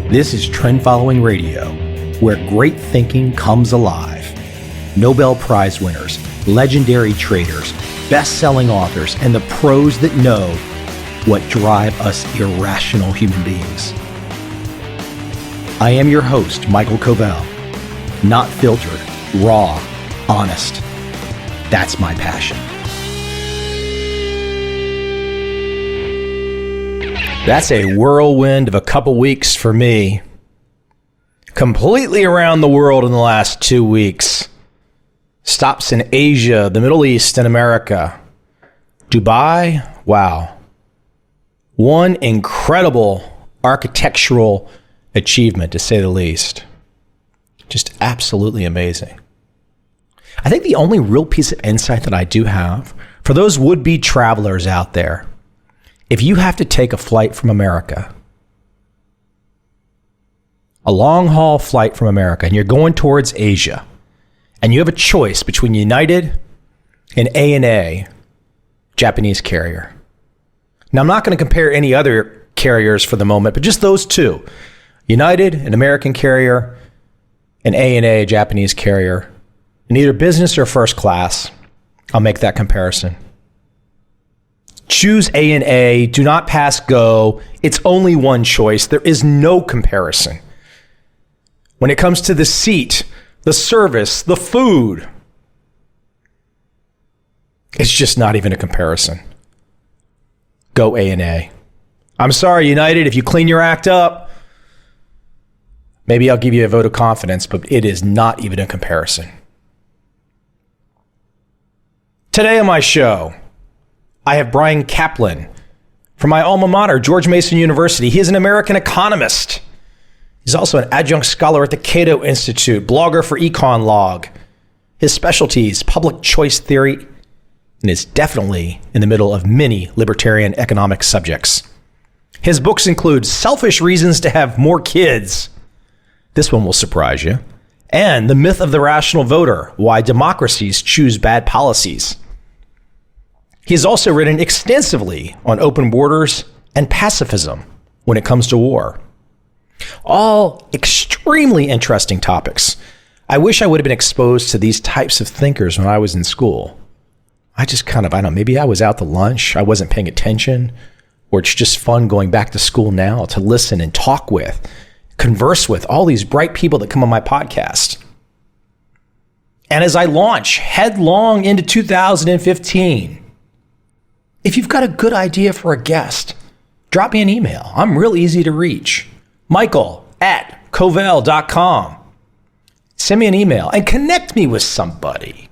This is Trend Following Radio, where great thinking comes alive. Nobel Prize winners, legendary traders, best-selling authors, and the pros that know what drive us irrational human beings. I am your host, Michael Covel. Not filtered, raw, honest. That's my passion. That's a whirlwind of a couple weeks for me. Completely around the world in the last 2 weeks. Stops in Asia, the Middle East, and America. Dubai, wow. One incredible architectural achievement, to say the least. Just absolutely amazing. I think the only real piece of insight that I do have for those would-be travelers out there, if you have to take a flight from America, a long-haul flight from America, and you're going towards Asia, and you have a choice between United and ANA, Japanese carrier. Now, I'm not going to compare any other carriers for the moment, but just those two. United, an American carrier, and ANA, a Japanese carrier. In either business or first class, I'll make that comparison. Choose ANA, do not pass go. It's only one choice. There is no comparison. When it comes to the seat, the service, the food, it's just not even a comparison. Go ANA. I'm sorry, United, if you clean your act up, maybe I'll give you a vote of confidence, but it is not even a comparison. Today on my show, I have Bryan Caplan from my alma mater, George Mason University. He is an American economist. He's also an adjunct scholar at the Cato Institute, blogger for EconLog. His specialty is public choice theory and is definitely in the middle of many libertarian economic subjects. His books include Selfish Reasons to Have More Kids. This one will surprise you. And The Myth of the Rational Voter, Why Democracies Choose Bad Policies. He has also written extensively on open borders and pacifism when it comes to war. All extremely interesting topics. I wish I would have been exposed to these types of thinkers when I was in school. I don't know, maybe I was out to lunch, I wasn't paying attention, or it's just fun going back to school now to listen and talk with, converse with all these bright people that come on my podcast. And as I launch headlong into 2015, if you've got a good idea for a guest, drop me an email. I'm real easy to reach. Michael@covel.com. Send me an email and connect me with somebody.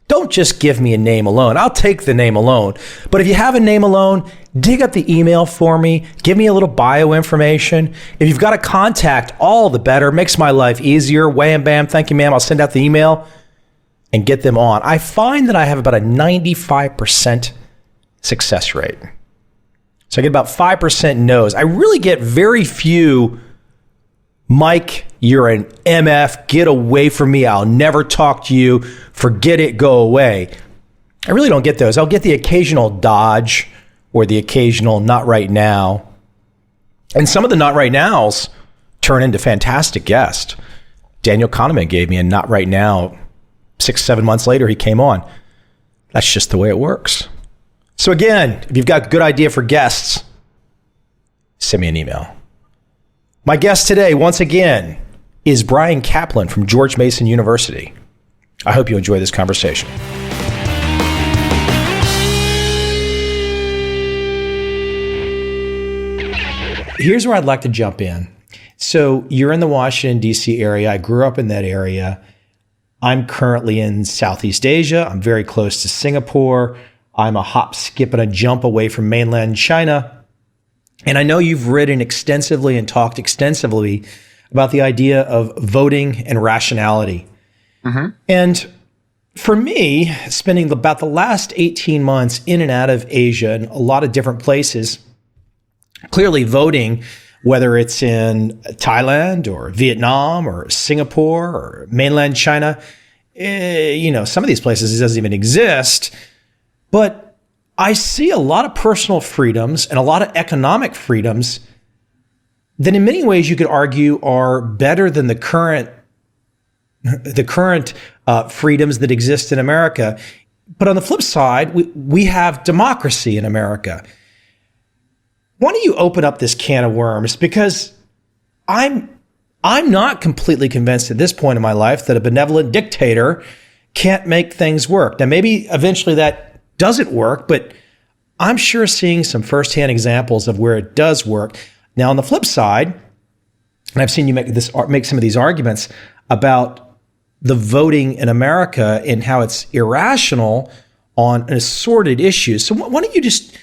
Don't just give me a name alone. I'll take the name alone. But if you have a name alone, dig up the email for me. Give me a little bio information. If you've got a contact, all the better. Makes my life easier. Wham, bam, thank you, ma'am. I'll send out the email and get them on. I find that I have about a 95% success rate. So I get about 5% no's. I really get very few, Mike, you're an MF, get away from me, I'll never talk to you, forget it, go away. I really don't get those. I'll get the occasional dodge or the occasional not right now. And some of the not right nows turn into fantastic guests. Daniel Kahneman gave me a not right now. 6-7 months later, he came on. That's just the way it works. So again, if you've got a good idea for guests, send me an email. My guest today, once again, is Bryan Caplan from George Mason University. I hope you enjoy this conversation. Here's where I'd like to jump in. So you're in the Washington, D.C. area. I grew up in that area. I'm currently in Southeast Asia. I'm very close to Singapore. I'm a hop, skip, and a jump away from mainland China. And I know you've written extensively and talked extensively about the idea of voting and rationality. Mm-hmm. And for me, spending about the last 18 months in and out of Asia and a lot of different places, clearly voting, whether it's in Thailand or Vietnam or Singapore or mainland China, some of these places it doesn't even exist. But I see a lot of personal freedoms and a lot of economic freedoms that in many ways you could argue are better than the current freedoms that exist in America. But on the flip side, we have democracy in America. Why don't you open up this can of worms? Because I'm not completely convinced at this point in my life that a benevolent dictator can't make things work. Now, maybe eventually that doesn't work, but I'm sure seeing some firsthand examples of where it does work. Now, on the flip side, and I've seen you make some of these arguments about the voting in America and how it's irrational on assorted issues. So why don't you just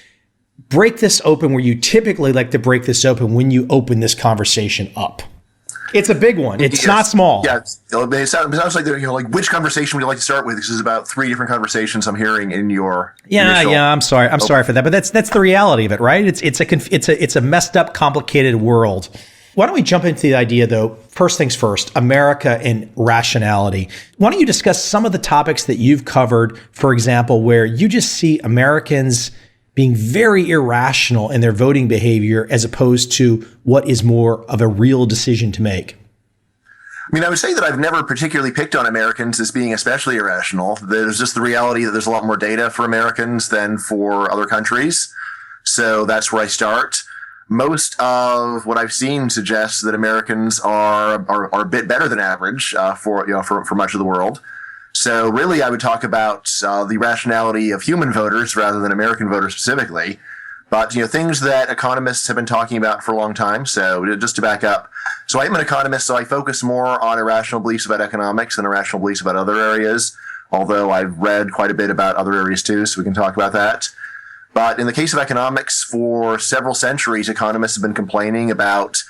break this open where you typically like to break this open when you open this conversation up? It's a big one. It's not small. Yeah, it sounds like like which conversation would you like to start with? This is about 3 different conversations I'm hearing in your initial. I'm sorry. I'm sorry for that, but that's the reality of it, right? It's a messed up, complicated world. Why don't we jump into the idea, though? First things first, America and rationality. Why don't you discuss some of the topics that you've covered, for example, where you just see Americans being very irrational in their voting behavior as opposed to what is more of a real decision to make? I mean, I would say that I've never particularly picked on Americans as being especially irrational. There's just the reality that there's a lot more data for Americans than for other countries. So that's where I start. Most of what I've seen suggests that Americans are a bit better than average for much of the world. So really, I would talk about the rationality of human voters rather than American voters specifically. But things that economists have been talking about for a long time. So just to back up, so I'm an economist, so I focus more on irrational beliefs about economics than irrational beliefs about other areas. Although I've read quite a bit about other areas too, so we can talk about that. But in the case of economics, for several centuries, economists have been complaining about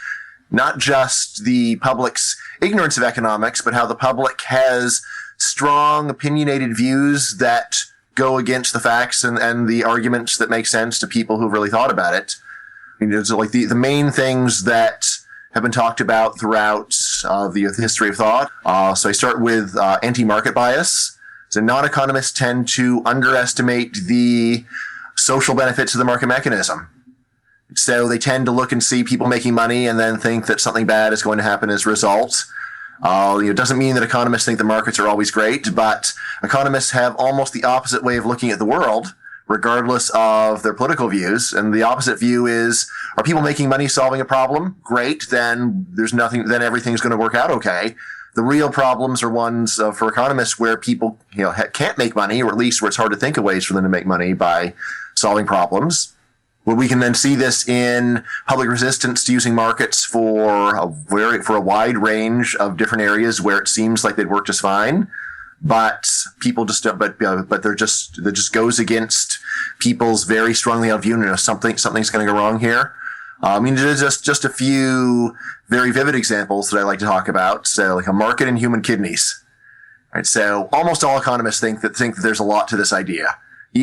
not just the public's ignorance of economics, but how the public has strong, opinionated views that go against the facts and the arguments that make sense to people who've really thought about it. I mean, it's like the main things that have been talked about throughout the history of thought. So I start with anti-market bias. So non-economists tend to underestimate the social benefits of the market mechanism. So they tend to look and see people making money and then think that something bad is going to happen as a result. It doesn't mean that economists think the markets are always great, but economists have almost the opposite way of looking at the world, regardless of their political views. And the opposite view is, are people making money solving a problem? Great, then then everything's going to work out okay. The real problems are ones for economists where people can't make money, or at least where it's hard to think of ways for them to make money by solving problems. Where we can then see this in public resistance to using markets for a wide range of different areas where it seems like they'd work just fine, but people just don't. But that just goes against people's very strongly held view. Something's going to go wrong here. I mean, there's just a few very vivid examples that I like to talk about. So, like a market in human kidneys. Right. So, almost all economists think that there's a lot to this idea.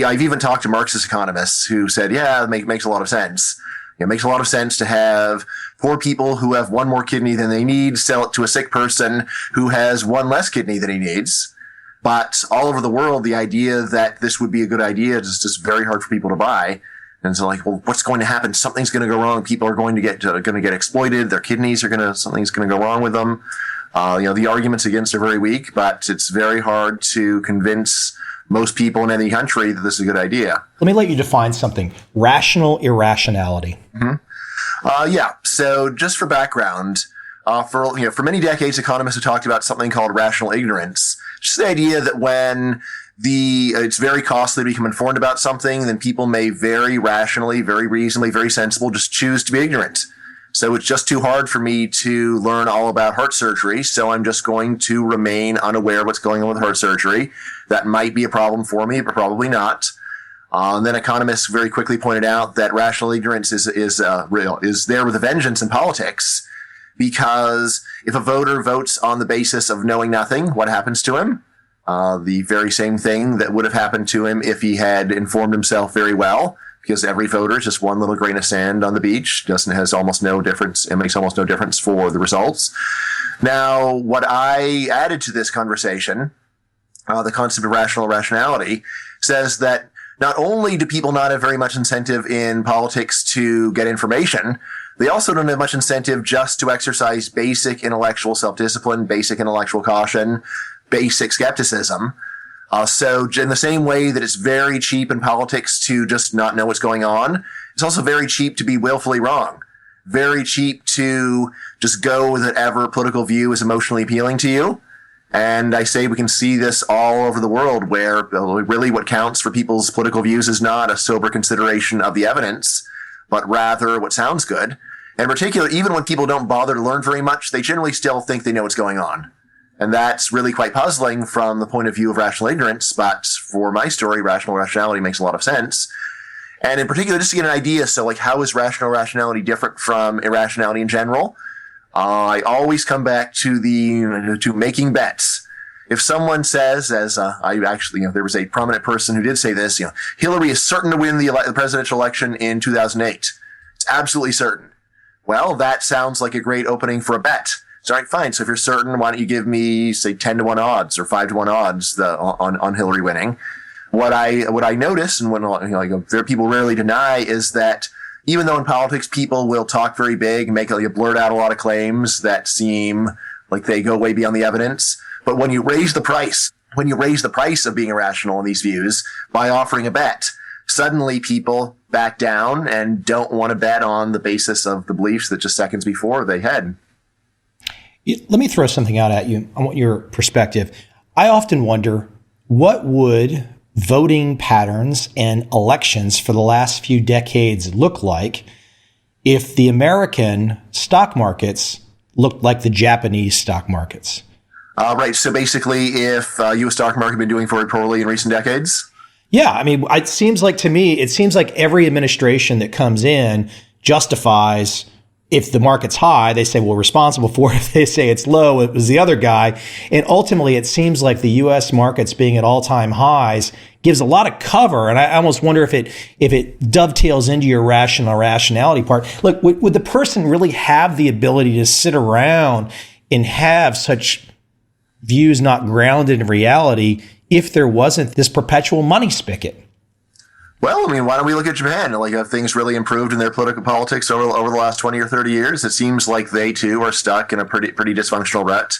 I've even talked to Marxist economists who said, yeah, it makes a lot of sense. It makes a lot of sense to have poor people who have one more kidney than they need sell it to a sick person who has one less kidney than he needs. But all over the world, the idea that this would be a good idea is just very hard for people to buy. And so, well, what's going to happen? Something's going to go wrong. People are going to get exploited. Their kidneys something's going to go wrong with them. The arguments against are very weak, but it's very hard to convince most people in any country that this is a good idea. Let me let you define something. Rational irrationality. Mm-hmm. So just for background, for many decades, economists have talked about something called rational ignorance. Just the idea that when it's very costly to become informed about something, then people may very rationally, very reasonably, very sensible just choose to be ignorant. So it's just too hard for me to learn all about heart surgery, so I'm just going to remain unaware of what's going on with heart surgery. That might be a problem for me, but probably not. And then economists very quickly pointed out that rational ignorance is there with a vengeance in politics, because if a voter votes on the basis of knowing nothing, what happens to him? The very same thing that would have happened to him if he had informed himself very well. Because every voter is just one little grain of sand on the beach. It makes almost no difference for the results. Now, what I added to this conversation, the concept of rationality, says that not only do people not have very much incentive in politics to get information, They also don't have much incentive just to exercise basic intellectual self-discipline, basic intellectual caution, basic skepticism. So in the same way that it's very cheap in politics to just not know what's going on, it's also very cheap to be willfully wrong. Very cheap to just go with whatever political view is emotionally appealing to you. And I say we can see this all over the world, where really what counts for people's political views is not a sober consideration of the evidence, but rather what sounds good. And in particular, even when people don't bother to learn very much, they generally still think they know what's going on. And that's really quite puzzling from the point of view of rational ignorance. But for my story, rational rationality makes a lot of sense. And in particular, just to get an idea, so like, how is rational rationality different from irrationality in general? I always come back to making bets. If someone says, as there was a prominent person who did say this, Hillary is certain to win the presidential election in 2008. It's absolutely certain. Well, that sounds like a great opening for a bet. So, all right, fine. So if you're certain, why don't you give me, say, 10-1 odds or 5-1 odds on Hillary winning? What I notice, and what people rarely deny, is that even though in politics people will talk very big, blurt out a lot of claims that seem like they go way beyond the evidence, but when you raise the price of being irrational in these views by offering a bet, suddenly people back down and don't want to bet on the basis of the beliefs that just seconds before they had. Let me throw something out at you. I want your perspective. I often wonder, what would voting patterns and elections for the last few decades look like if the American stock markets looked like the Japanese stock markets? Right. So basically, if U.S. stock market had been doing very poorly in recent decades? Yeah. I mean, it seems like every administration that comes in justifies, if the market's high, they say, well, responsible for it. If they say it's low, it was the other guy. And ultimately, it seems like the U.S. markets being at all-time highs gives a lot of cover. And I almost wonder if it dovetails into your rationality part. Look, would the person really have the ability to sit around and have such views not grounded in reality if there wasn't this perpetual money spigot? Well, I mean, why don't we look at Japan? Like, have things really improved in their political politics over the last 20 or 30 years? It seems like they, too, are stuck in a pretty dysfunctional rut.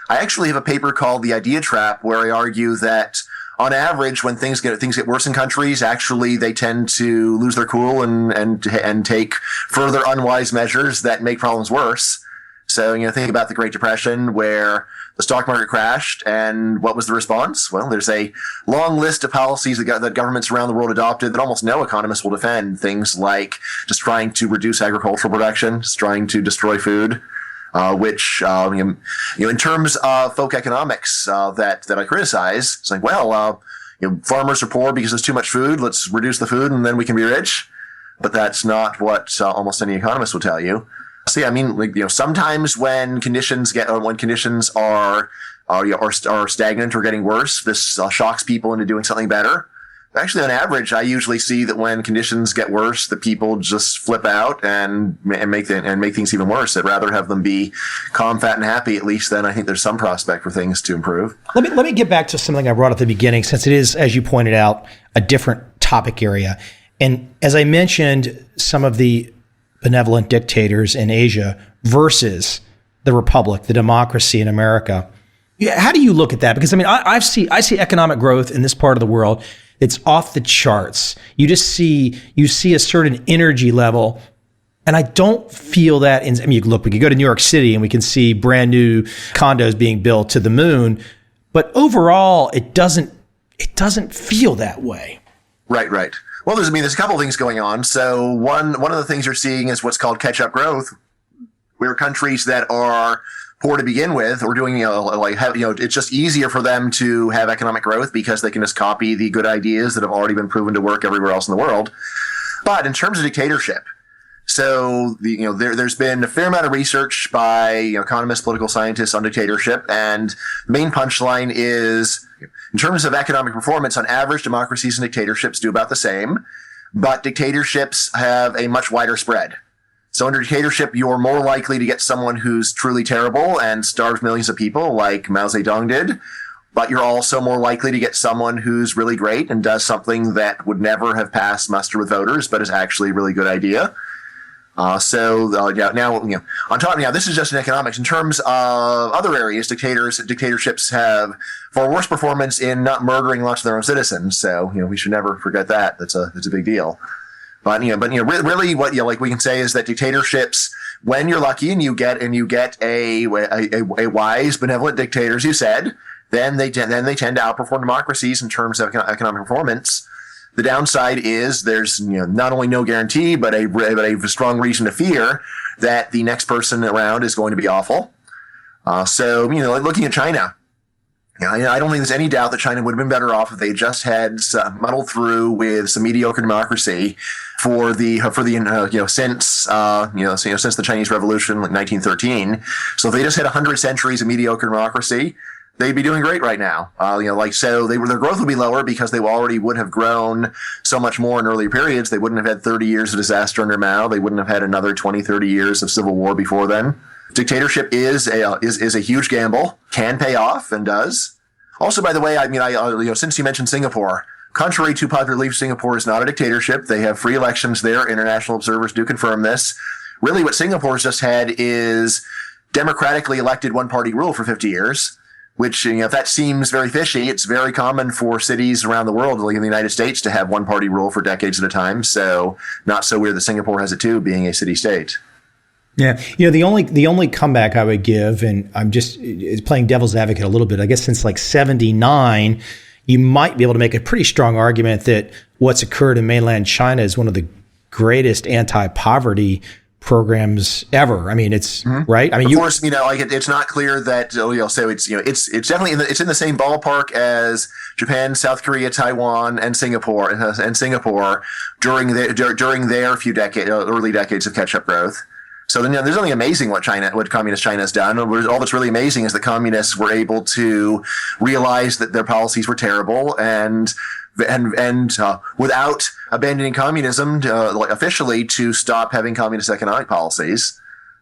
I actually have a paper called The Idea Trap, where I argue that, on average, when things get worse in countries, actually they tend to lose their cool and take further unwise measures that make problems worse. So, think about the Great Depression, where the stock market crashed, and what was the response? Well, there's a long list of policies that governments around the world adopted that almost no economist will defend. Things like just trying to reduce agricultural production, just trying to destroy food, which, in terms of folk economics that I criticize, it's like, well, farmers are poor because there's too much food. Let's reduce the food, and then we can be rich. But that's not what almost any economist will tell you. So yeah, I mean, sometimes when conditions are stagnant or getting worse, this shocks people into doing something better. Actually, on average, I usually see that when conditions get worse, the people just flip out and make things even worse. I'd rather have them be calm, fat, and happy. At least then I think there's some prospect for things to improve. Let me get back to something I brought at the beginning, since it is, as you pointed out, a different topic area. And as I mentioned, some of the benevolent dictators in Asia versus the republic, the democracy in America. Yeah, how do you look at that? Because I mean, I see economic growth in this part of the world. It's off the charts. You see a certain energy level, and I don't feel that. We could go to New York City and we can see brand new condos being built to the moon, but overall, it doesn't feel that way. Right. Well, there's a couple of things going on. So one of the things you're seeing is what's called catch-up growth, where countries that are poor to begin with or doing, it's just easier for them to have economic growth because they can just copy the good ideas that have already been proven to work everywhere else in the world. But in terms of dictatorship, so there's been a fair amount of research by economists, political scientists on dictatorship, and the main punchline is, in terms of economic performance, on average, democracies and dictatorships do about the same, but dictatorships have a much wider spread. So under dictatorship, you're more likely to get someone who's truly terrible and starves millions of people, like Mao Zedong did, but you're also more likely to get someone who's really great and does something that would never have passed muster with voters, but is actually a really good idea. Now this is just in economics. In terms of other areas, dictatorships have far worse performance in not murdering lots of their own citizens. So we should never forget that. That's a big deal. But really, what we can say is that dictatorships, when you're lucky and you get a wise, benevolent dictator, as you said, then they tend to outperform democracies in terms of economic performance. The downside is there's not only no guarantee, but a strong reason to fear that the next person around is going to be awful. Looking at China, I don't think there's any doubt that China would have been better off if they just had muddled through with some mediocre democracy since the Chinese Revolution, like 1913. So if they just had 100 centuries of mediocre democracy, they'd be doing great right now. Their growth would be lower because they already would have grown so much more in earlier periods. They wouldn't have had 30 years of disaster under Mao. They wouldn't have had another 20, 30 years of civil war before then. Dictatorship is a huge gamble, can pay off, and does. Also, by the way, since you mentioned Singapore, contrary to popular belief, Singapore is not a dictatorship. They have free elections there. International observers do confirm this. Really, what Singapore's just had is democratically elected one-party rule for 50 years. Which, if that seems very fishy, it's very common for cities around the world, like in the United States, to have one-party rule for decades at a time. So not so weird that Singapore has it too, being a city-state. Yeah. The only comeback I would give, and I'm just playing devil's advocate a little bit, I guess since like 79, you might be able to make a pretty strong argument that what's occurred in mainland China is one of the greatest anti-poverty programs ever. I mean, it's right. I mean, of course, it's not clear that so it's definitely it's in the same ballpark as Japan, South Korea, Taiwan, and Singapore during their few early decades of catch-up growth. So then, there's nothing amazing what communist China has done. All that's really amazing is the communists were able to realize that their policies were terrible and without abandoning communism officially to stop having communist economic policies.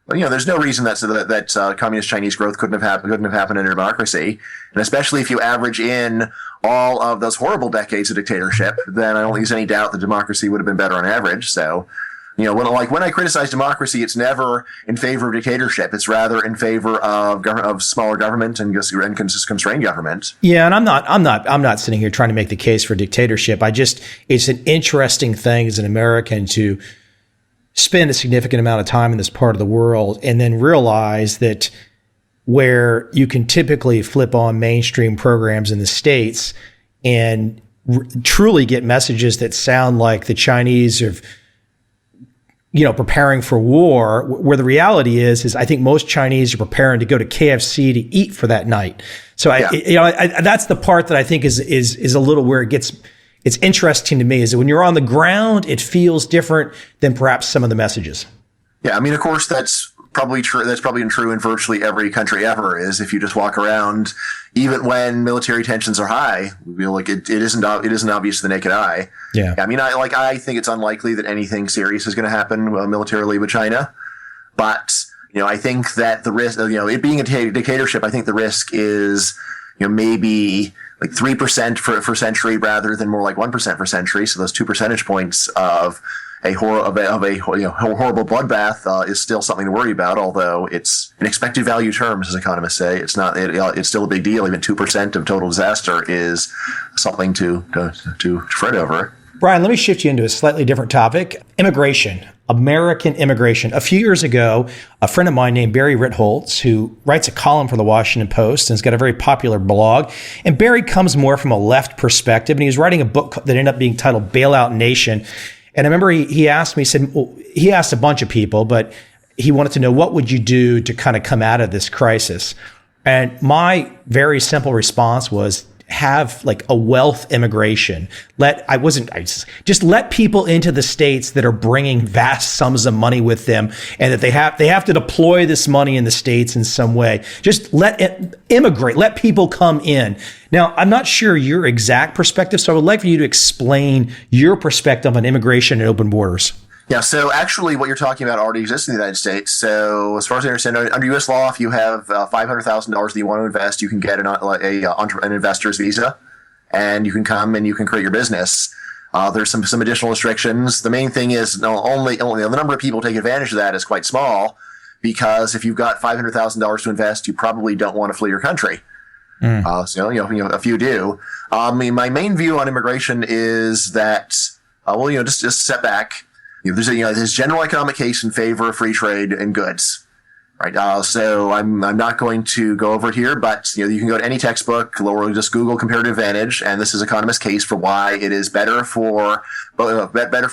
But, there's no reason that communist Chinese growth couldn't have happened in a democracy. And especially if you average in all of those horrible decades of dictatorship, then I don't think there's any doubt that democracy would have been better on average. So, when I criticize democracy, it's never in favor of dictatorship. It's rather in favor of smaller government and constrained government. Yeah, and I'm not sitting here trying to make the case for dictatorship. It's an interesting thing as an American to spend a significant amount of time in this part of the world and then realize that where you can typically flip on mainstream programs in the States and truly get messages that sound like the Chinese have preparing for war, where the reality is I think most Chinese are preparing to go to KFC to eat for that night. So that's the part that I think is a little where it's interesting to me is that when you're on the ground, it feels different than perhaps some of the messages. Yeah. I mean, of course, that's probably true. That's probably true in virtually every country ever. Is if you just walk around, even when military tensions are high, we feel like it isn't obvious to the naked eye. Yeah. I mean, I think it's unlikely that anything serious is going to happen militarily with China, but I think that the risk, it being a dictatorship, I think the risk is maybe like 3% for century rather than more like 1% for century. So those 2 percentage points of a horrible bloodbath is still something to worry about. Although it's in expected value terms, as economists say, it's not. It's still a big deal. Even 2% of total disaster is something to fret over. Bryan, let me shift you into a slightly different topic: immigration, American immigration. A few years ago, a friend of mine named Barry Ritholtz, who writes a column for the Washington Post and has got a very popular blog, and Barry comes more from a left perspective, and he was writing a book that ended up being titled "Bailout Nation." And I remember he asked me, he asked a bunch of people, but he wanted to know, what would you do to kind of come out of this crisis? And my very simple response was, have like a wealth immigration. Just let people into the states that are bringing vast sums of money with them, and that they have to deploy this money in the states in some way. Just let it immigrate, let people come in. Now, I'm not sure your exact perspective, so I would like for you to explain your perspective on immigration and open borders. Yeah, so actually what you're talking about already exists in the United States. So as far as I understand, under U.S. law, if you have $500,000 that you want to invest, you can get an investor's visa, and you can come and you can create your business. There's some additional restrictions. The main thing is only the number of people who take advantage of that is quite small, because if you've got $500,000 to invest, you probably don't want to flee your country. So a few do. My main view on immigration is that just step back. There's general economic case in favor of free trade in goods. Right. So I'm not going to go over it here, but you can go to any textbook or just Google comparative advantage, and this is economist case for why it is better for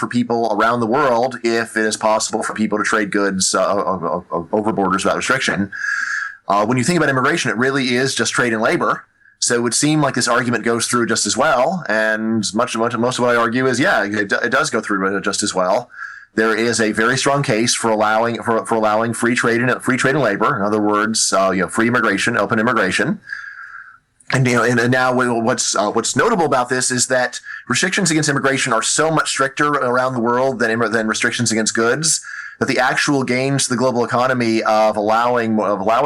people around the world if it is possible for people to trade goods over borders without restriction. When you think about immigration, it really is just trade and labor. So it would seem like this argument goes through just as well, and most of what I argue is it does go through just as well. There is a very strong case for allowing free trade and labor. In other words, free immigration, open immigration. And now what's notable about this is that restrictions against immigration are so much stricter around the world than restrictions against goods, that the actual gains to the global economy of allowing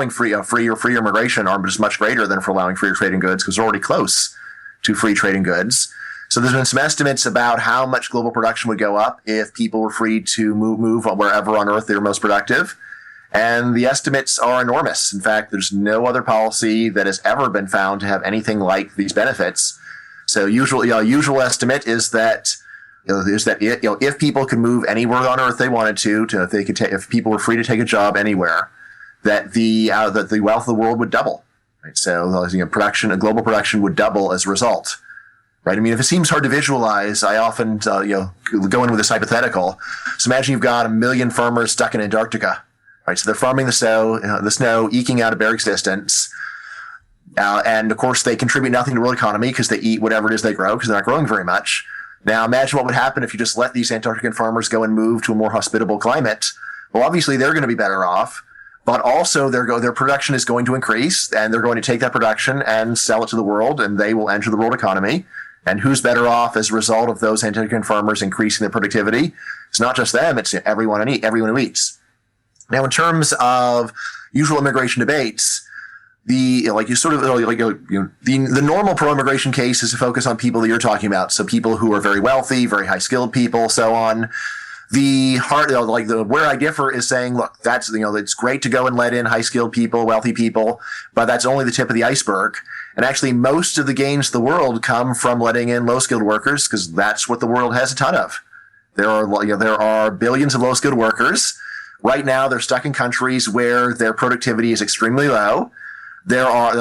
free immigration are just much greater than for allowing free trade in goods, because they're already close to free trade in goods. So there's been some estimates about how much global production would go up if people were free to move wherever on Earth they were most productive. And the estimates are enormous. In fact, there's no other policy that has ever been found to have anything like these benefits. So usual estimate is that if people could move anywhere on Earth they wanted to if people were free to take a job anywhere, that the wealth of the world would double. Right? So global production would double as a result. Right. I mean, if it seems hard to visualize, I often, go in with this hypothetical. So imagine you've got 1 million farmers stuck in Antarctica. Right. So they're farming the snow, eking out a bare existence. And of course, they contribute nothing to the world economy because they eat whatever it is they grow, because they're not growing very much. Now, imagine what would happen if you just let these Antarctican farmers go and move to a more hospitable climate. Well, obviously, they're going to be better off. But also their production is going to increase, and they're going to take that production and sell it to the world, and they will enter the world economy. And who's better off as a result of those Antarctican farmers increasing their productivity? It's not just them; it's everyone who eats. Now, in terms of usual immigration debates, the normal pro-immigration case is to focus on people that you're talking about, so people who are very wealthy, very high-skilled people, so on. Where I differ is saying, look, it's great to go and let in high-skilled people, wealthy people, but that's only the tip of the iceberg. And actually, most of the gains to the world come from letting in low-skilled workers, because that's what the world has a ton of. There are billions of low-skilled workers. Right now, they're stuck in countries where their productivity is extremely low. There are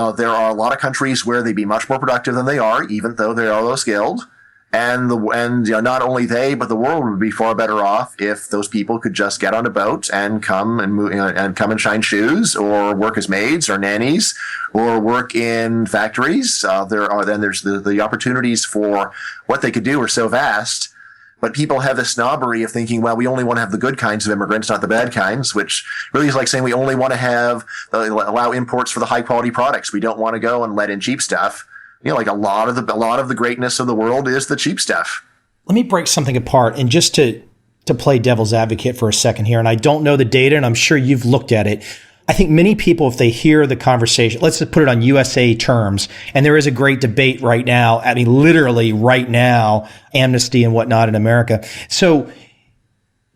a lot of countries where they'd be much more productive than they are, even though they are low-skilled. And not only they, but the world would be far better off if those people could just get on a boat and come and shine shoes, or work as maids or nannies, or work in factories. There's the opportunities for what they could do are so vast. But people have this snobbery of thinking, well, we only want to have the good kinds of immigrants, not the bad kinds, which really is like saying we only want to allow imports for the high quality products. We don't want to go and let in cheap stuff. Like a lot of the greatness of the world is the cheap stuff. Let me break something apart, and just to play devil's advocate for a second here, and I don't know the data, and I'm sure you've looked at it. I think many people, if they hear the conversation, let's just put it on USA terms, and there is a great debate right now, I mean, literally right now, amnesty and whatnot in America. So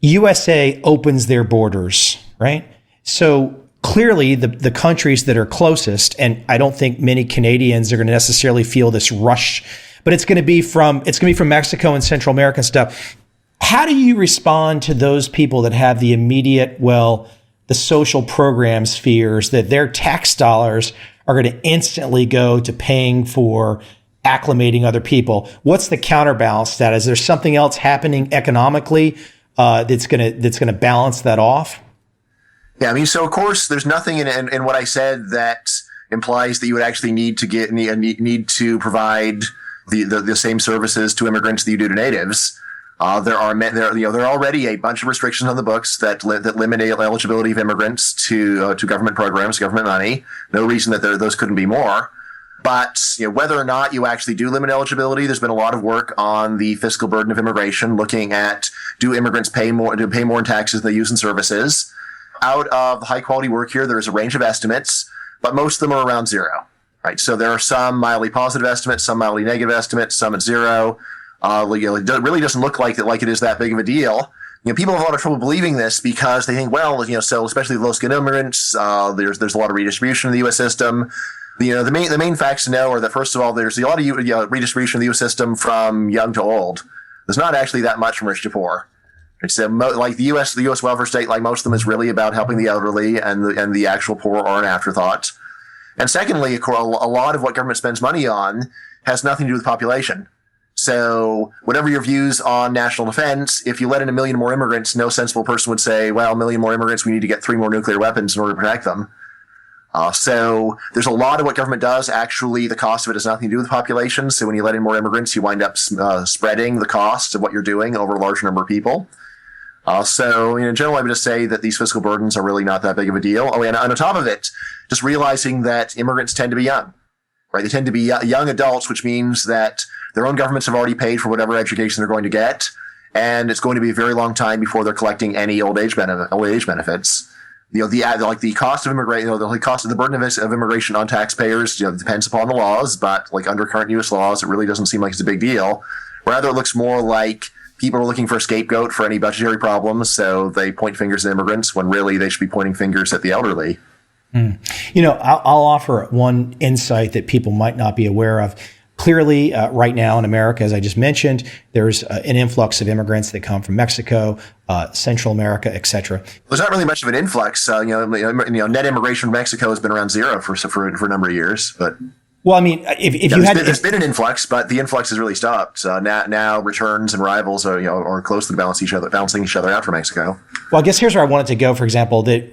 USA opens their borders, right? So clearly, the countries that are closest, and I don't think many Canadians are going to necessarily feel this rush, but it's going to be from Mexico and Central America and stuff. How do you respond to those people that have the immediate, the social program spheres, that their tax dollars are going to instantly go to paying for acclimating other people? What's the counterbalance to that? Is there something else happening economically that's going to balance that off? Yeah, I mean, so of course, there's nothing in what I said that implies that you would actually need to provide the same services to immigrants that you do to natives. There are already a bunch of restrictions on the books that limit eligibility of immigrants to government programs, government money. No reason that those couldn't be more. But whether or not you actually do limit eligibility, there's been a lot of work on the fiscal burden of immigration, looking at do immigrants pay more in taxes than they use in services. Out of the high quality work here, there is a range of estimates, but most of them are around zero. Right, so there are some mildly positive estimates, some mildly negative estimates, some at zero. It really doesn't look like it is that big of a deal. People have a lot of trouble believing this because they think, well, so especially low-skilled immigrants, there's a lot of redistribution in the U.S. system. The main facts to know are that, first of all, there's a lot of redistribution in the U.S. system from young to old. There's not actually that much from rich to poor. It's like the U.S. welfare state, like most of them, is really about helping the elderly, and the actual poor are an afterthought. And secondly, a lot of what government spends money on has nothing to do with population. So whatever your views on national defense, if you let in 1 million more immigrants, no sensible person would say, well, 1 million more immigrants, we need to get 3 more nuclear weapons in order to protect them. So there's a lot of what government does. Actually, the cost of it has nothing to do with population. So when you let in more immigrants, you wind up spreading the cost of what you're doing over a large number of people. So in general, I would just say that these fiscal burdens are really not that big of a deal. Oh, and on top of it, just realizing that immigrants tend to be young, right? They tend to be young adults, which means that their own governments have already paid for whatever education they're going to get, and it's going to be a very long time before they're collecting any old age benefits. The cost of immigration, the cost of the burden of immigration on taxpayers, depends upon the laws, but like under current U.S. laws, it really doesn't seem like it's a big deal. Rather, it looks more like people are looking for a scapegoat for any budgetary problems, so they point fingers at immigrants when really they should be pointing fingers at the elderly. I'll offer one insight that people might not be aware of. Clearly, right now in America, as I just mentioned, there's an influx of immigrants that come from Mexico, Central America, et cetera. There's not really much of an influx. Net immigration from Mexico has been around zero for a number of years. But well, I mean, there's been an influx, but the influx has really stopped. Now returns and arrivals are closely balancing each other out for Mexico. Well, I guess here's where I wanted to go. For example, that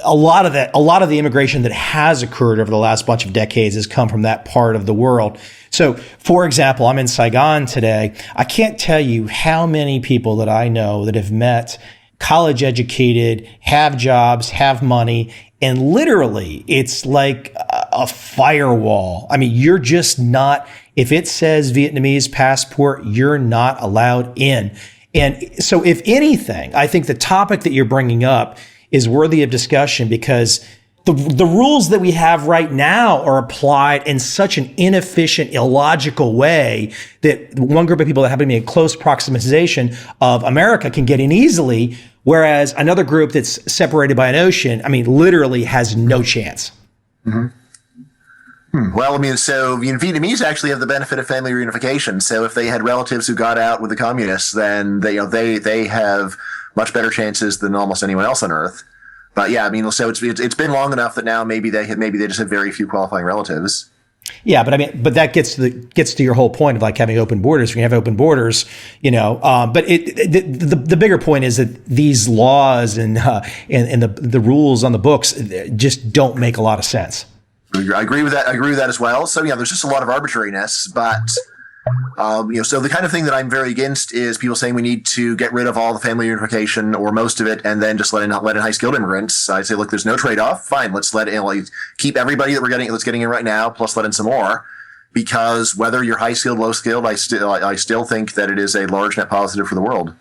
a lot of the immigration that has occurred over the last bunch of decades has come from that part of the world. So, for example, I'm in Saigon today. I can't tell you how many people that I know that have met, college educated, have jobs, have money, and literally it's like a firewall. I mean, you're just not, if it says Vietnamese passport, you're not allowed in. And so if anything, I think the topic that you're bringing up is worthy of discussion because the rules that we have right now are applied in such an inefficient, illogical way that one group of people that happen to be in close proximization of America can get in easily, whereas another group that's separated by an ocean, I mean, literally has no chance. Mm-hmm. Well, I mean, so Vietnamese actually have the benefit of family reunification. So if they had relatives who got out with the communists, then they have much better chances than almost anyone else on Earth. But yeah, I mean, so it's been long enough that now maybe they just have very few qualifying relatives. Yeah, but that gets to your whole point of like having open borders. When you have open borders, but the bigger point is that these laws and the rules on the books just don't make a lot of sense. I agree with that as well. So yeah, there's just a lot of arbitrariness, but so the kind of thing that I'm very against is people saying we need to get rid of all the family reunification or most of it and then just let in high skilled immigrants. I say, look, there's no trade off. Fine, let's let in, keep everybody that's getting in right now, plus let in some more. Because whether you're high skilled, low skilled, I still think that it is a large net positive for the world.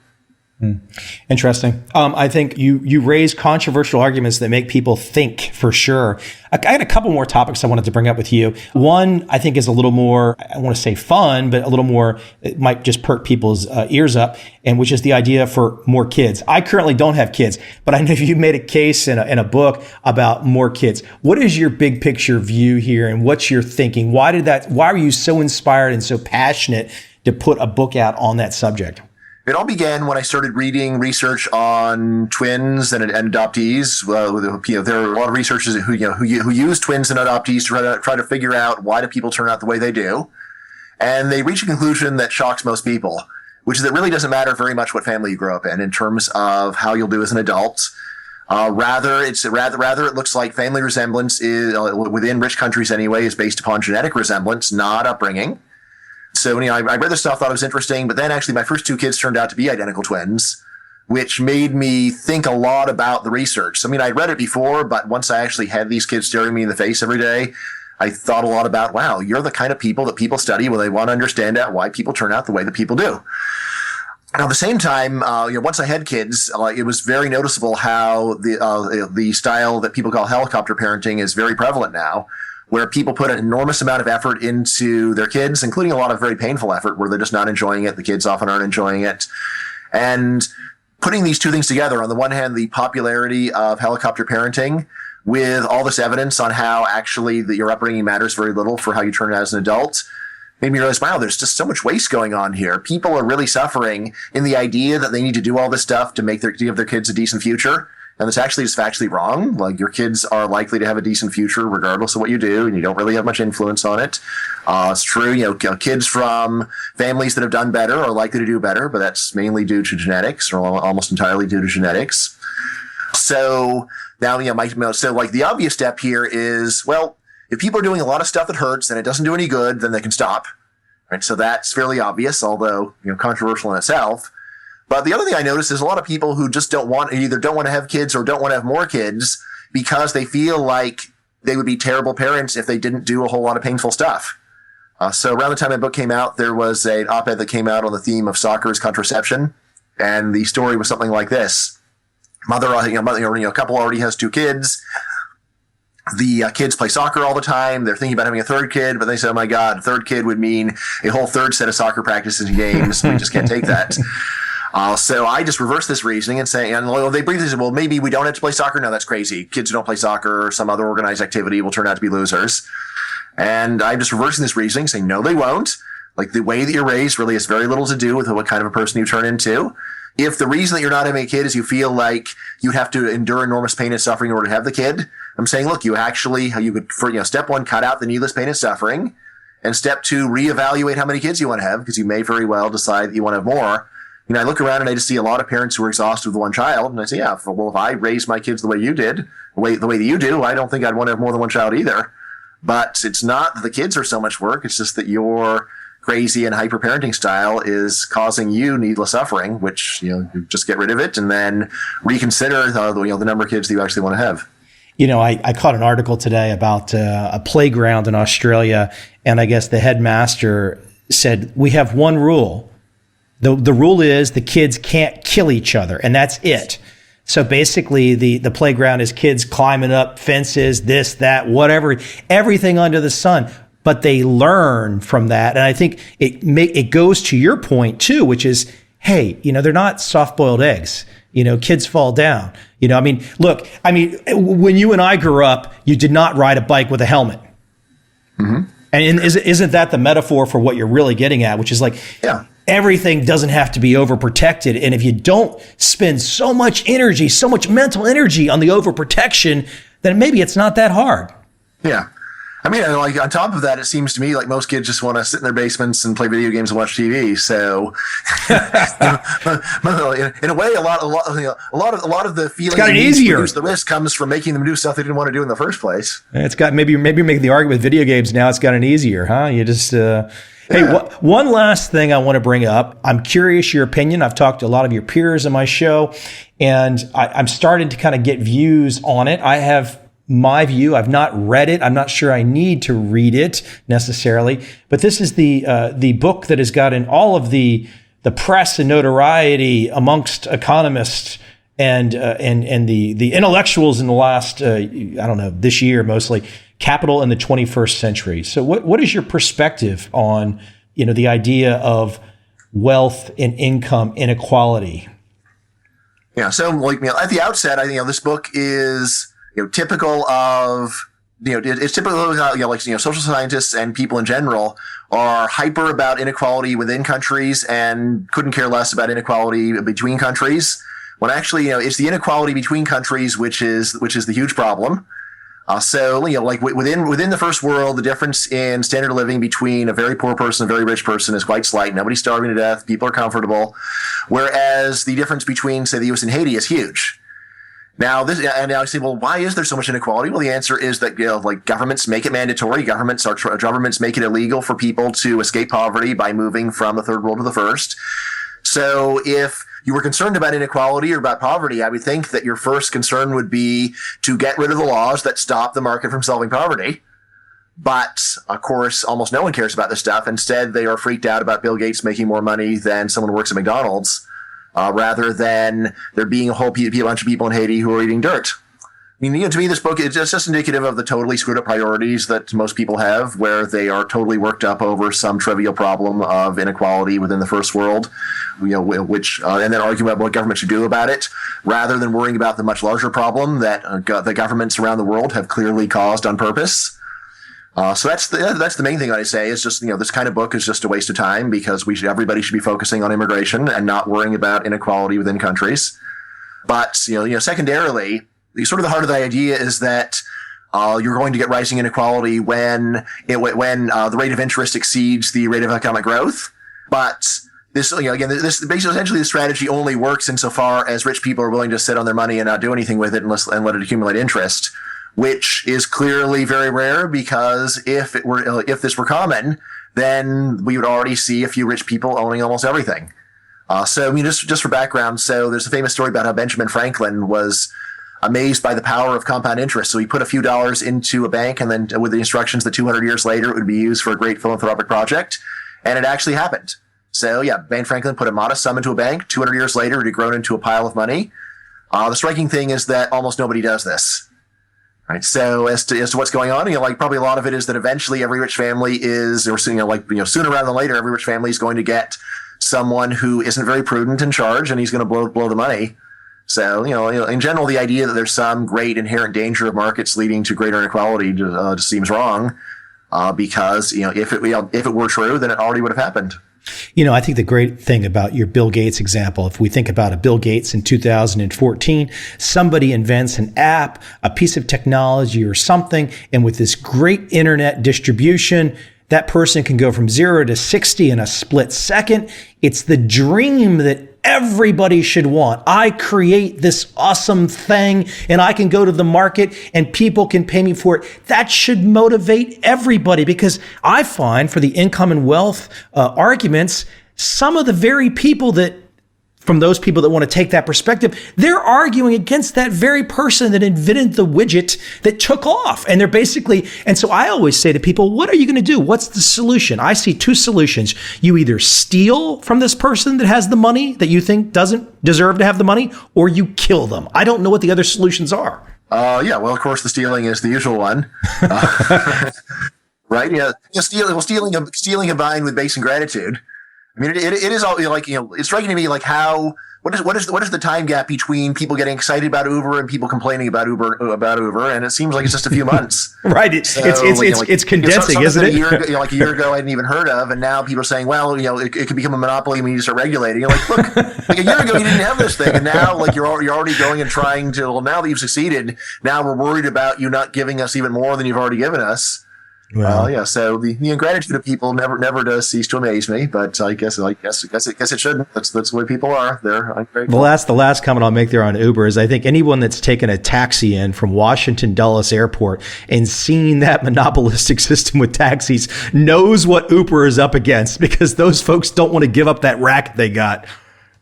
Interesting. I think you raise controversial arguments that make people think for sure. I had a couple more topics I wanted to bring up with you. One, I think is a little more, I want to say fun, but a little more, it might just perk people's ears up, and which is the idea for more kids. I currently don't have kids, but I know you made a case in a book about more kids. What is your big picture view here, and what's your thinking? Why were you so inspired and so passionate to put a book out on that subject? It all began when I started reading research on twins and adoptees. There are a lot of researchers who use twins and adoptees to try to figure out why do people turn out the way they do, and they reach a conclusion that shocks most people, which is that it really doesn't matter very much what family you grow up in terms of how you'll do as an adult. Rather, it looks like family resemblance is within rich countries anyway is based upon genetic resemblance, not upbringing. So, I read this stuff, thought it was interesting, but then actually my first two kids turned out to be identical twins, which made me think a lot about the research. So, I'd read it before, but once I actually had these kids staring me in the face every day, I thought a lot about, wow, you're the kind of people that people study when they want to understand why people turn out the way that people do. And at the same time, once I had kids, it was very noticeable how the style that people call helicopter parenting is very prevalent now, where people put an enormous amount of effort into their kids, including a lot of very painful effort where they're just not enjoying it. The kids often aren't enjoying it. And putting these two things together, on the one hand, the popularity of helicopter parenting with all this evidence on how actually that your upbringing matters very little for how you turn out as an adult, made me realize, wow, there's just so much waste going on here. People are really suffering in the idea that they need to do all this stuff to give their kids a decent future. And it's actually just factually wrong. Like, your kids are likely to have a decent future regardless of what you do, and you don't really have much influence on it. It's true, kids from families that have done better are likely to do better, but that's mainly due to genetics, or almost entirely due to genetics. So now, the obvious step here is, well, if people are doing a lot of stuff that hurts and it doesn't do any good, then they can stop. Right? So that's fairly obvious, although controversial in itself. But the other thing I noticed is a lot of people who just either don't want to have kids or don't want to have more kids because they feel like they would be terrible parents if they didn't do a whole lot of painful stuff. So around the time my book came out, there was an op-ed that came out on the theme of soccer as contraception, and the story was something like this: a couple already has 2 kids. The kids play soccer all the time. They're thinking about having a third kid, but they say, "Oh my God, a third kid would mean a whole third set of soccer practices and games. We just can't take that." So I just reverse this reasoning and say, they briefly say, well, maybe we don't have to play soccer. No, that's crazy. Kids who don't play soccer or some other organized activity will turn out to be losers. And I'm just reversing this reasoning, saying, no, they won't. Like, the way that you're raised really has very little to do with what kind of a person you turn into. If the reason that you're not having a kid is you feel like you have to endure enormous pain and suffering in order to have the kid, I'm saying, look, you could, step 1, cut out the needless pain and suffering. And step 2, reevaluate how many kids you want to have, because you may very well decide that you want to have more. I look around and I just see a lot of parents who are exhausted with one child, and I say, yeah, well, if I raised my kids the way you did, the way that you do, I don't think I'd want to have more than one child either. But it's not that the kids are so much work, it's just that your crazy and hyper-parenting style is causing you needless suffering, which, you just get rid of it and then reconsider the number of kids that you actually want to have. I caught an article today about a playground in Australia, and I guess the headmaster said, we have one rule. The rule is the kids can't kill each other, and that's it. So basically, the playground is kids climbing up fences, this, that, whatever, everything under the sun. But they learn from that, and I think it goes to your point too, which is, hey, they're not soft-boiled eggs. Kids fall down. Look, when you and I grew up, you did not ride a bike with a helmet. Mm-hmm. And isn't that the metaphor for what you're really getting at, which is like, yeah, everything doesn't have to be overprotected. And if you don't spend so much energy, so much mental energy on the overprotection, then maybe it's not that hard. Yeah. On top of that, it seems to me like most kids just want to sit in their basements and play video games and watch TV. So, in a way, a lot of the feeling the risk comes from making them do stuff they didn't want to do in the first place. It's got maybe making the argument with video games now. It's gotten easier, huh? You just. Hey, one last thing I want to bring up. I'm curious your opinion. I've talked to a lot of your peers on my show, and I'm starting to kind of get views on it. I have my view. I've not read it. I'm not sure I need to read it necessarily, but this is the book that has gotten all of the press and notoriety amongst economists and the intellectuals in the last this year mostly. Capital in the 21st Century. So what is your perspective on, the idea of wealth and income inequality? Yeah. So at the outset, I think, this book is, typical of, it's typical of social scientists and people in general are hyper about inequality within countries and couldn't care less about inequality between countries. When actually, it's the inequality between countries, which is the huge problem. Within the first world, the difference in standard of living between a very poor person and a very rich person is quite slight. Nobody's starving to death. People are comfortable. Whereas the difference between, say, the U.S. and Haiti is huge. Now, I say, well, why is there so much inequality? Well, the answer is that, governments make it mandatory. Governments make it illegal for people to escape poverty by moving from the third world to the first. So if you were concerned about inequality or about poverty, I would think that your first concern would be to get rid of the laws that stop the market from solving poverty. But, of course, almost no one cares about this stuff. Instead, they are freaked out about Bill Gates making more money than someone who works at McDonald's, rather than there being a bunch of people in Haiti who are eating dirt. mean, to me, this book is just indicative of the totally screwed up priorities that most people have, where they are totally worked up over some trivial problem of inequality within the first world, which and then arguing about what government should do about it, rather than worrying about the much larger problem that the governments around the world have clearly caused on purpose. So that's the main thing I say is just, this kind of book is just a waste of time, because everybody should be focusing on immigration and not worrying about inequality within countries. But, secondarily, sort of the heart of the idea is that you're going to get rising inequality when the rate of interest exceeds the rate of economic growth. But this basically essentially the strategy only works insofar as rich people are willing to sit on their money and not do anything with it and let it accumulate interest, which is clearly very rare, because if this were common, then we would already see a few rich people owning almost everything. Just for background, so there's a famous story about how Benjamin Franklin was amazed by the power of compound interest. So he put a few dollars into a bank, and then with the instructions that 200 years later it would be used for a great philanthropic project. And it actually happened. So yeah, Ben Franklin put a modest sum into a bank. 200 years later, it had grown into a pile of money. The striking thing is that almost nobody does this. Right. So as to what's going on, probably a lot of it is that eventually every rich family is, or sooner rather than later, every rich family is going to get someone who isn't very prudent in charge, and he's going to blow the money. So, in general, the idea that there's some great inherent danger of markets leading to greater inequality just seems wrong, because, if it were true, then it already would have happened. I think the great thing about your Bill Gates example, if we think about a Bill Gates in 2014, somebody invents an app, a piece of technology or something, and with this great internet distribution, that person can go from 0 to 60 in a split second. It's the dream that everybody should want. I create this awesome thing, and I can go to the market and people can pay me for it. That should motivate everybody, because I find for the income and wealth arguments, some of the very people that, from those people that want to take that perspective, they're arguing against that very person that invented the widget that took off. And they're basically, and so I always say to people, what are you going to do? What's the solution? I see two solutions. You either steal from this person that has the money that you think doesn't deserve to have the money, or you kill them. I don't know what the other solutions are. Well, of course, the stealing is the usual one. Right? Yeah. Stealing combined with base ingratitude. I mean, it is all it's striking to me what is the time gap between people getting excited about Uber and people complaining about Uber, and it seems like it's just a few months. Right. It's condensing, isn't it? A year ago, I hadn't even heard of, and now people are saying, well, it could become a monopoly when you start regulating. You're like, look, a year ago you didn't have this thing, and now you're already going and trying to. Well, now that you've succeeded, now we're worried about you not giving us even more than you've already given us. Well, so the ingratitude of people never does cease to amaze me, but I guess it shouldn't. That's the way people are. They're ungrateful. The last comment I'll make there on Uber is I think anyone that's taken a taxi in from Washington Dulles Airport and seen that monopolistic system with taxis knows what Uber is up against, because those folks don't want to give up that racket they got.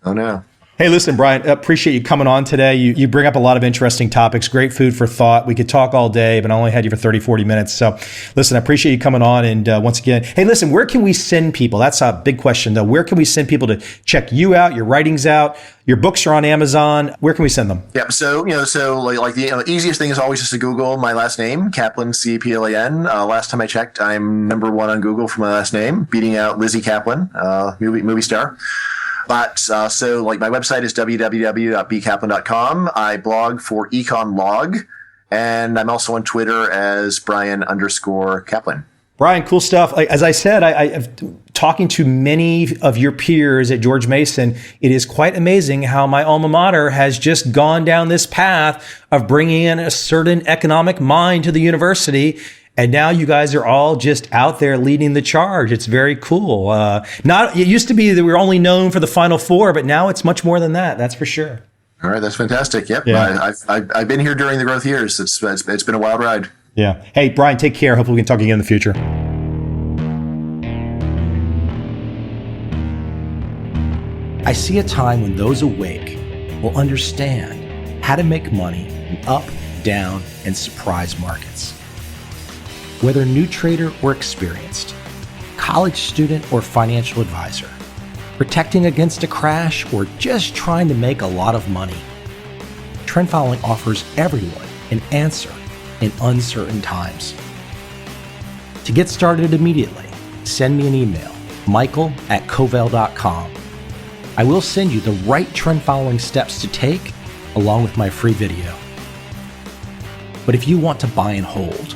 Oh no. Hey, listen, Bryan, appreciate you coming on today. You bring up a lot of interesting topics, great food for thought. We could talk all day, but I only had you for 30, 40 minutes. So listen, I appreciate you coming on. And once again, hey, listen, where can we send people? That's a big question, though. Where can we send people to check you out, your writings out? Your books are on Amazon. Where can we send them? Yeah, so the easiest thing is always just to Google my last name, Caplan, Caplan. Last time I checked, I'm number 1 on Google for my last name, beating out Lizzie Caplan, movie star. But my website is www.bcaplan.com. I blog for EconLog, and I'm also on Twitter as Bryan_Caplan. Bryan, cool stuff. As I said, I've talking to many of your peers at George Mason. It is quite amazing how my alma mater has just gone down this path of bringing in a certain economic mind to the university. And now you guys are all just out there leading the charge. It's very cool. It used to be that we were only known for the Final Four, but now it's much more than that. That's for sure. All right, that's fantastic. Yep, yeah. I've been here during the growth years. It's been a wild ride. Yeah. Hey, Bryan, take care. Hopefully we can talk again in the future. I see a time when those awake will understand how to make money in up, down, and surprise markets. Whether new trader or experienced, college student or financial advisor, protecting against a crash or just trying to make a lot of money, trend following offers everyone an answer in uncertain times. To get started immediately, send me an email, michael@covel.com. I will send you the right trend following steps to take along with my free video. But if you want to buy and hold,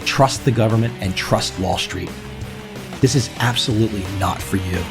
trust the government and trust Wall Street, this is absolutely not for you.